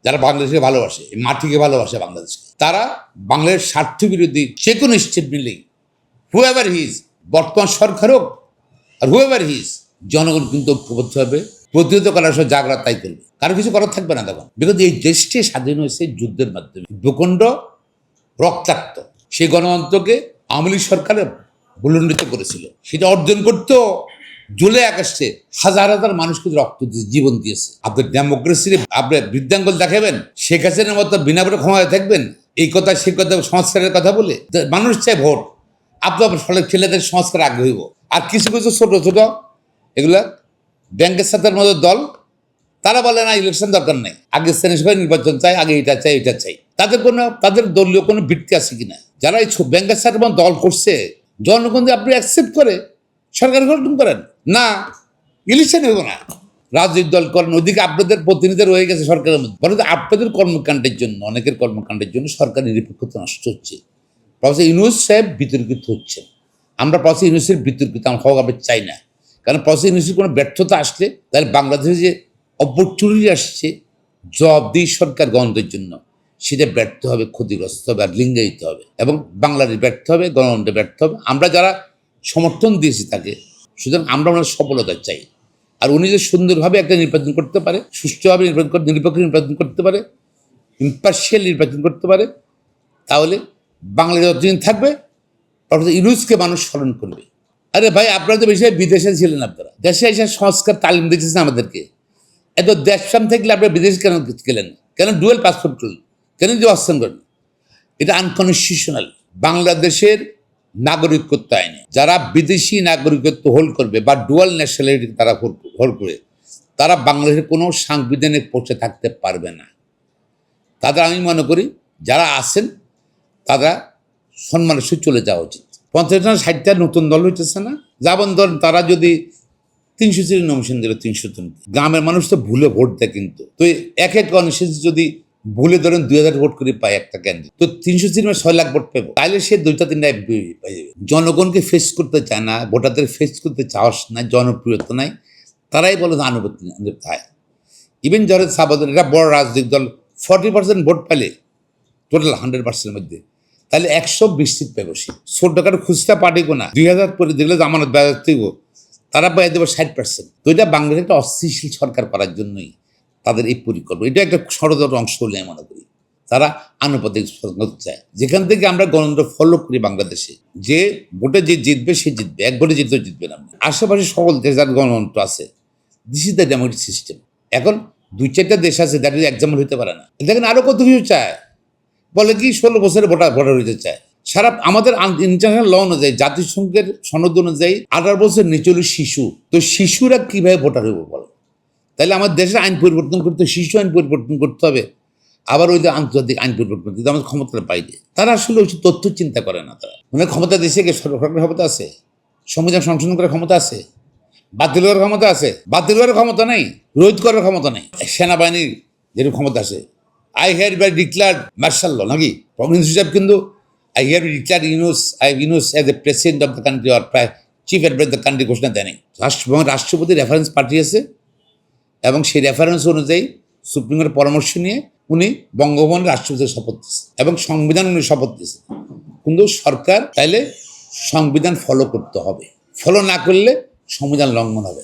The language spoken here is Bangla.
যারা বাংলাদেশকে ভালোবাসে, মাটিকে ভালোবাসে বাংলাদেশকে, তারা বাংলাদেশের স্বার্থ বিরোধী যে কোনো স্টেপ নিলেই হুএভার হিজ, বর্তমান সরকার হোক আর হুএভার হিজ, জনগণ কিন্তু ঐক্যবদ্ধ হবে, প্রতিহত করার সব জাগ্রত তাই করবে, কারো কিছু করার থাকবে না তখন। বিকজ এই দেশটি স্বাধীন হয়েছে যুদ্ধের মাধ্যমে, ভূখণ্ড রক্তাক্ত, সেই গণতন্ত্রকে আওয়ামী লীগ সরকারে ভুলণ্ডিত করেছিল। সেটা অর্জন করতেও জুলাই আগস্টে হাজার হাজার মানুষ কিন্তু রক্ত দিয়েছে, জীবন দিয়েছে। আপনি ডেমোক্রেসির আপনি বৃদ্ধাঙ্গুল দেখাবেন, শেখ হাসিনার মতো বিনা ভোটে ক্ষমতায় থাকবেন, এই কথা সে কথা সংস্কারের কথা বলে? মানুষ চায় ভোট, আপনার ফলে ছেলেদের সংস্কার আগ্রহী হইব। আর কিছু কিছু ছোট ছোট এগুলা ব্যাংকের সাথে মতো দল, তারা বলে না ইলেকশন দরকার নেই, আগে স্থানীয় সরকার নির্বাচন চাই, আগে এটা চাই এটা চাই। তাদের দলীয় কোনো ভিত্তি আছে কিনা? যারা এই ব্যাংকের সাথে দল করছে, জনগণ আপনি অ্যাকসেপ্ট করে সরকার গঠন করেন না, ইলেকশন হইব না, রাজনৈতিক দল করেন, ওইদিকে আপনাদের প্রতিনিধি রয়ে গেছে সরকারের মধ্যে। বরং আপনাদের কর্মকাণ্ডের জন্য, অনেকের কর্মকাণ্ডের জন্য সরকারের নিরপেক্ষতা নষ্ট হচ্ছে। প্রফেসর ইউনূস সাহেব বিতর্কিত হচ্ছেন। আমরা প্রফেসর ইউনূসের বিতর্কিত হওয়া আমরা চাই না, কারণ প্রফেসর ইউনূসের কোনো ব্যর্থতা আসলে তাহলে বাংলাদেশে যে অপরচুনিটি আসছে জবাবদিহি সরকার গণতন্ত্রের জন্য, সেটা ব্যর্থ হবে, ক্ষতিগ্রস্ত হবে, আর লিঙ্গায়িত হবে, এবং বাংলাদেশ ব্যর্থ হবে, গণতন্ত্র ব্যর্থ হবে। আমরা যারা সমর্থন দিয়েছি তাকে, সুতরাং আমরা ওনার সফলতা চাই। আর উনি যে সুন্দরভাবে একটা নির্বাচন করতে পারে, সুষ্ঠুভাবে নিরপেক্ষ নির্বাচন করতে পারে, ইম্পার্শিয়াল নির্বাচন করতে পারে, তাহলে বাংলাদেশ যতদিন থাকবে প্রফেসর ইউনূসকে মানুষ স্মরণ করবে। আরে ভাই, আপনারা তো বেশি বিদেশে ছিলেন, আপনারা দেশে এসে সংস্কার তালিম দিতেছেন আমাদেরকে। এত দেশপ্রেম থাকলে আপনারা বিদেশে কেন গেলেন? কেন ডুয়েল পাসপোর্ট করলেন? কেন যে অস্থান করলেন? এটা আনকনস্টিটিউশনাল। বাংলাদেশের নাগরিকত্ব আইনে যারা বিদেশি নাগরিকত্ব হোল্ড করবে বা ডুয়াল ন্যাশনালিটি তারা হোল্ড করে, তারা বাংলাদেশের কোনো সাংবিধানিক পোস্টে থাকতে পারবে না। তাদের আমি মনে করি যারা আছেন তারা সম্মানের সহিত চলে যাওয়া উচিত। 50টা 60টা নতুন দল হইতেছে না, যেমন ধরেন তারা যদি 300 সিটের নমিনেশন দিল, 300 জন, গ্রামের মানুষ তো ভুলে ভোট দেয়, কিন্তু তো এক এক কনস্টিটিউয়েন্সি যদি ভুলে ধরেন 2000 ভোট করে পায় একটা ক্যান্ডিডেট, তো 300 সিট 6 লাখ ভোট পাবো, তাহলে সে 2-3টা এমপি পাই যাবে। জনগণকে ফেস করতে চায় না, ভোটারদের ফেস করতে চাওয়াস না, জনপ্রিয়তা নাই, তারাই বলে আনুগত্য হয়। ইভেন যারা সাবাদন, এটা বড় রাজনৈতিক দল 40% ভোট পেলে টোটাল 100% মধ্যে, তাহলে 120 সিট পাবো। সে ছোট টাকার খুচরা পার্টিও না, 2000 করে দেখলে জামানত বাজার থেকে তারা পাই দেবো 60%। তো এটা বাংলাদেশে একটা অস্থিতিশীল সরকার করার জন্যই তাদের এই পরিকল্পনা। এটা একটা ষড়যন্ত্র অংশ বলে আমি মনে করি। তারা আনুপাতিক করতে চায়, যেখান থেকে আমরা গণতন্ত্র ফলো করি বাংলাদেশে, যে ভোটে যে জিতবে সে জিতবে, এক ভোটে জিততে জিতবে না। আশেপাশে সকল দেশ যার গণতন্ত্র আছে, this is the Democratic system. এখন 2-4টা দেশ আছে দ্যাট ইজ এক্সাম্পল হতে পারে না। দেখেন আরো কত কিছু চায়, বলে কি 16 বছরে ভোটার হইতে চায়। সারা আমাদের ইন্টারন্যাশনাল ল অনুযায়ী, জাতিসংঘের সনদ অনুযায়ী 18 বছর নিচে হলো শিশু। তো শিশুরা কিভাবে ভোটার হইব বলো? তাহলে আমার দেশের আইন পরিবর্তন করতে, শিশু আইন পরিবর্তন করতে হবে, আবার ওই যে আন্তর্জাতিক আইন পরিবর্তন করতে, আমাদের ক্ষমতার বাইরে। তারা আসলে ওই তথ্য চিন্তা করে না। তারা মানে ক্ষমতা দেশে গিয়ে সরকারের ক্ষমতা আছে, সংবিধান সংশোধন করার ক্ষমতা আছে, বাতিল করার ক্ষমতা আছে, বাতিল করার ক্ষমতা নেই, রোধ করার ক্ষমতা নেই। সেনাবাহিনীর যেরকম ক্ষমতা আছে, I hereby declared martial law, নাকি প্রভিন্স হিসাব, কিন্তু I hereby declared Yunus as the president of the country or chief advisor of the country ঘোষণা দেয়নি। রাষ্ট্রপতি রেফারেন্স পাঠিয়েছে, এবং সেই রেফারেন্স অনুযায়ী সুপ্রিম কোর্টের পরামর্শ নিয়ে উনি বঙ্গভবনের রাষ্ট্রপতির শপথ দিয়েছে, এবং সংবিধান উনি শপথ দিয়েছে। কিন্তু সরকার চাইলে সংবিধান ফলো করতে হবে, ফলো না করলে সংবিধান লঙ্ঘন হবে।